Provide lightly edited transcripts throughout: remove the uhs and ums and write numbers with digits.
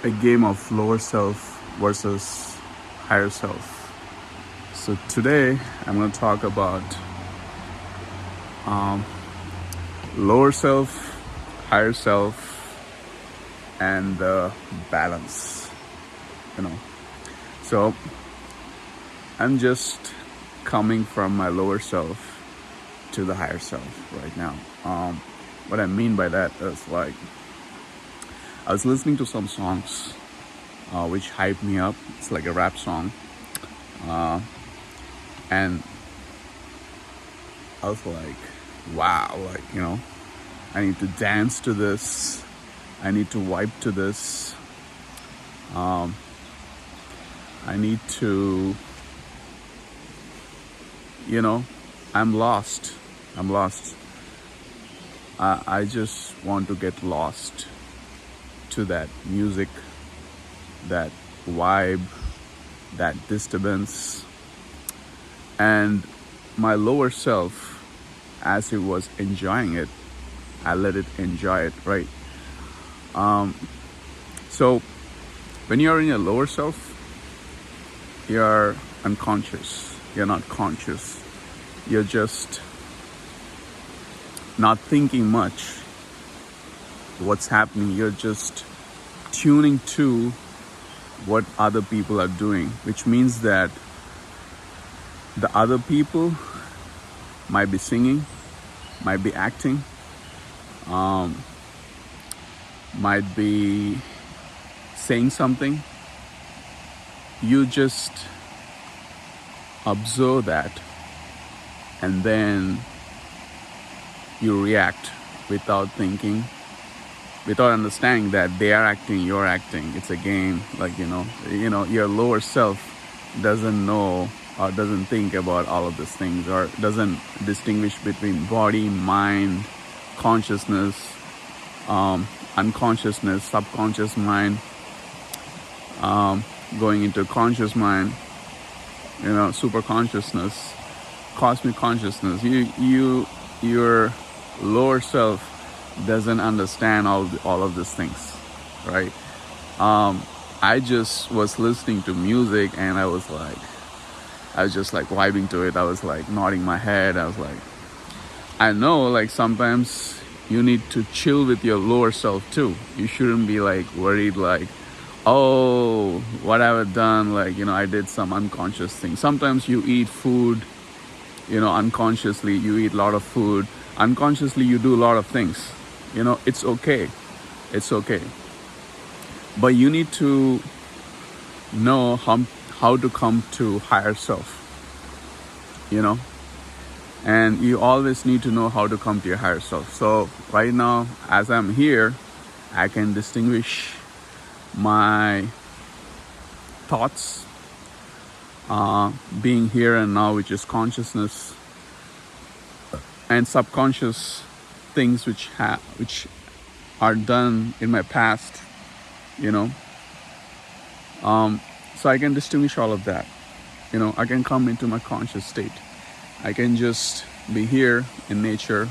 a game of lower self versus higher self. So today I'm going to talk about lower self, higher self, and the balance. You know, so I'm just coming from my lower self to the higher self right now. What I mean by that is like I was listening to some songs which hype me up. It's like a rap song, and I was like, wow, like I need to dance to this. I need to vibe to this. I need to, I'm lost. I'm lost. I just want to get lost to that music, that vibe, that disturbance. And my lower self, as it was enjoying it, I let it enjoy it, right? So when you're in your lower self, you're unconscious. You're not conscious. You're just not thinking much what's happening. You're just tuning to what other people are doing, which means that the other people might be singing, might be acting, might be saying something. You just observe that, and then you react without thinking, without understanding that they are acting, you're acting. It's a game. Like your lower self doesn't know or doesn't think about all of these things, or doesn't distinguish between body, mind, consciousness, unconsciousness, subconscious mind, going into conscious mind, super consciousness, cosmic consciousness. Your lower self doesn't understand all of these things, right? I just was listening to music, and I was just like vibing to it. I was like nodding my head. I was like, I know, like sometimes you need to chill with your lower self too. You shouldn't be like worried, like, oh, what have I done? Like, I did some unconscious thing. Sometimes you eat food, unconsciously. You eat a lot of food. Unconsciously, you do a lot of things. It's okay. It's okay. But you need to know how to come to higher self, and you always need to know how to come to your higher self. So right now, as I'm here, I can distinguish my thoughts, being here and now, which is consciousness, and subconscious things which are done in my past, so I can distinguish all of that. I can come into my conscious state. I can just be here in nature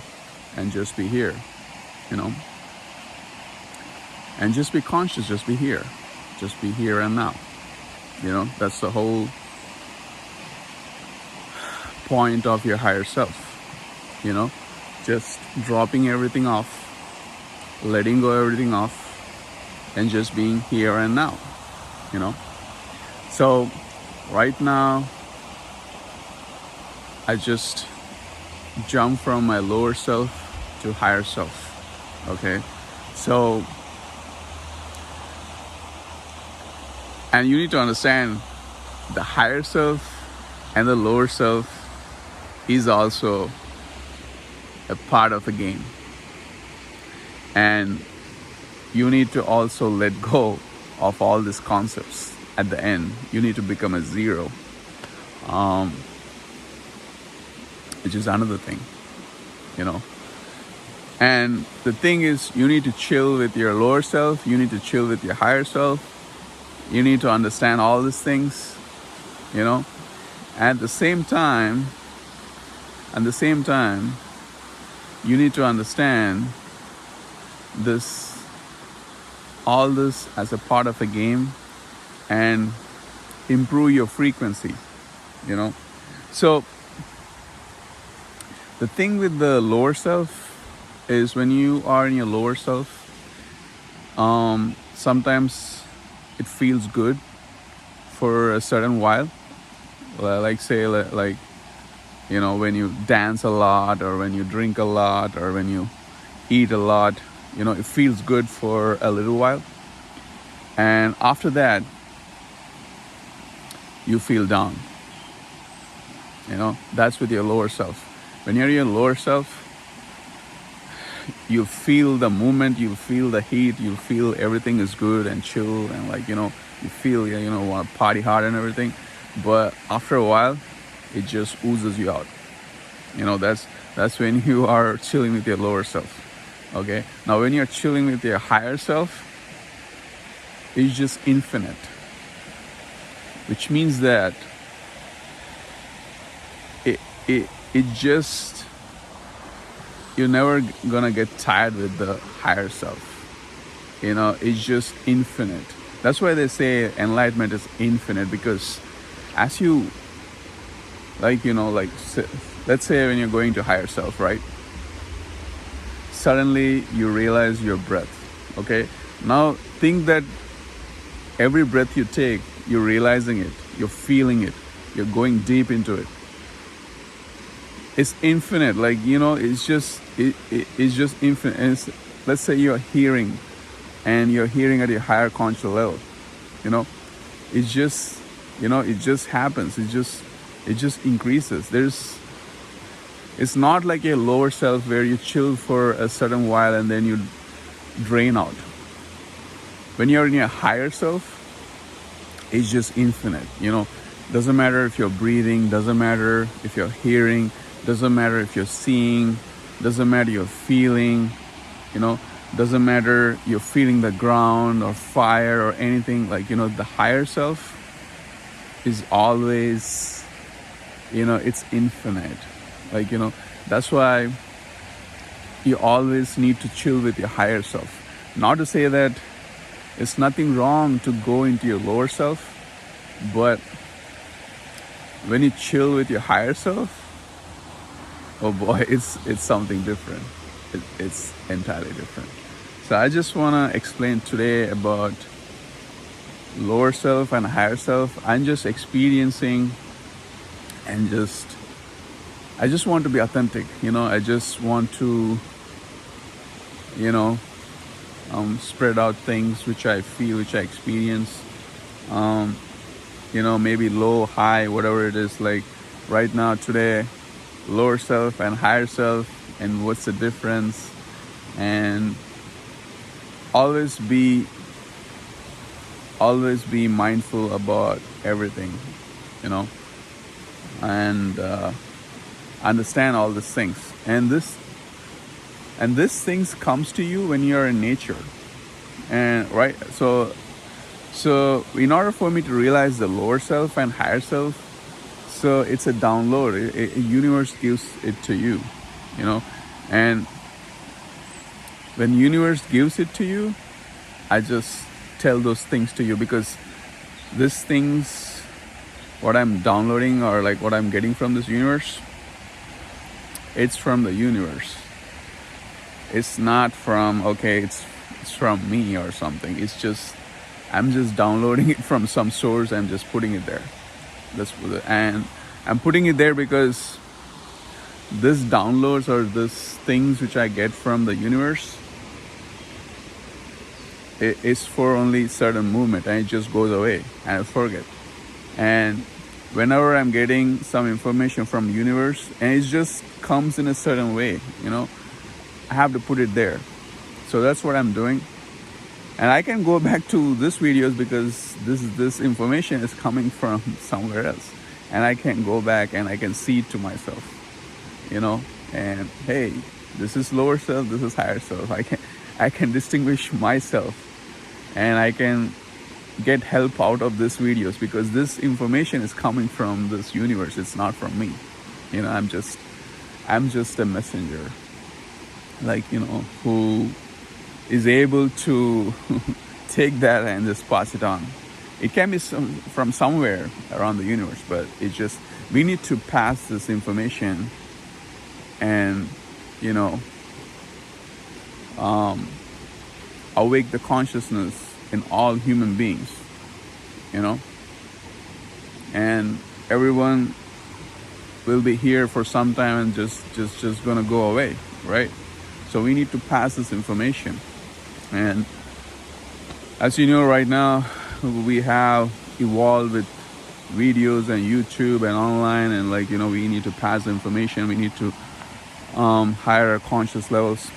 and just be here, and just be conscious, just be here and now. That's the whole point of your higher self, just dropping everything off, letting go everything off, and just being here and now. So right now, I just jump from my lower self to higher self. Okay, so, and you need to understand the higher self and the lower self is also a part of the game, and you need to also let go of all these concepts. At the end, you need to become a zero, which is another thing, and the thing is, you need to chill with your lower self, you need to chill with your higher self, you need to understand all these things, at the same time, you need to understand this all this as a part of a game and improve your frequency, you know. So the thing with the lower self is when you are in your lower self, sometimes it feels good for a certain while. Like say like, you know, when you dance a lot or when you drink a lot or when you eat a lot, you know, it feels good for a little while. And after that, you feel down. You know, that's with your lower self. When you're in your lower self, you feel the movement, you feel the heat, you feel everything is good and chill, and like, you know, you feel, you know, want to party hard and everything. But after a while, it just oozes you out. You know, that's when you are chilling with your lower self. Okay, now when you're chilling with your higher self, it's just infinite, which means that it just, you're never gonna get tired with the higher self. You know, it's just infinite. That's why they say enlightenment is infinite, because as you, like, you know, like, let's say when you're going to higher self, right? Suddenly you realize your breath. Okay, now think that every breath you take, you're realizing it, you're feeling it, you're going deep into it. It's infinite, like, you know, it's just it's just infinite. And let's say you're hearing, and you're hearing at a higher conscious level. You know, it's just, you know, it just happens. It just increases. It's not like a lower self where you chill for a certain while and then you drain out. When you're in your higher self, it's just infinite. You know, doesn't matter if you're breathing, doesn't matter if you're hearing, doesn't matter if you're seeing, doesn't matter you're feeling, you know, doesn't matter you're feeling the ground or fire or anything. Like, you know, the higher self is always, you know, it's infinite. Like, you know, that's why you always need to chill with your higher self. Not to say that it's nothing wrong to go into your lower self, but when you chill with your higher self, oh boy, it's something different. It's entirely different. So I just want to explain today about lower self and higher self. I'm just experiencing, and I just want to be authentic. You know, I just want to, you know, spread out things which I feel, which I experience. You know, maybe low, high, whatever it is. Like right now, today, lower self and higher self, and what's the difference, and always be mindful about everything, you know, and understand all these things. And this things comes to you when you're in nature, and right. So in order for me to realize the lower self and higher self, so it's a download. A universe gives it to you, you know. And when universe gives it to you, I just tell those things to you, because these things, what I'm downloading or like what I'm getting from this universe, it's from the universe. It's not from, okay, it's from me or something. It's just, I'm just downloading it from some source. I'm just putting it there. And I'm putting it there because this downloads or this things which I get from the universe, it is for only certain movement, and it just goes away and I forget. And whenever I'm getting some information from the universe, and it just comes in a certain way, you know, I have to put it there. So that's what I'm doing. And I can go back to this videos because this information is coming from somewhere else, and I can go back and I can see it to myself, you know. And hey, this is lower self, this is higher self. I can distinguish myself, and I can get help out of these videos because this information is coming from this universe. It's not from me, you know. I'm just a messenger, like, you know, who is able to take that and just pass it on. It can be from somewhere around the universe, but it's just we need to pass this information and, you know, awake the consciousness in all human beings, you know, and everyone will be here for some time and just gonna go away, right? So we need to pass this information. And as you know, right now we have evolved with videos and YouTube and online, and like, you know, we need to pass the information. We need to higher our conscious levels,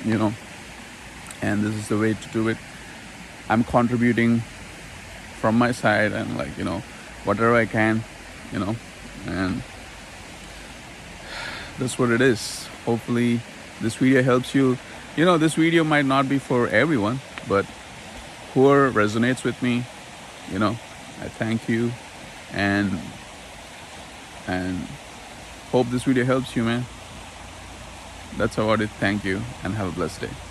you know, and this is the way to do it. I'm contributing from my side, and like, you know, whatever I can, you know, and that's what it is. Hopefully this video helps you. You know, this video might not be for everyone, but whoever resonates with me, you know, I thank you, and hope this video helps you, man. That's about it. Thank you, and have a blessed day.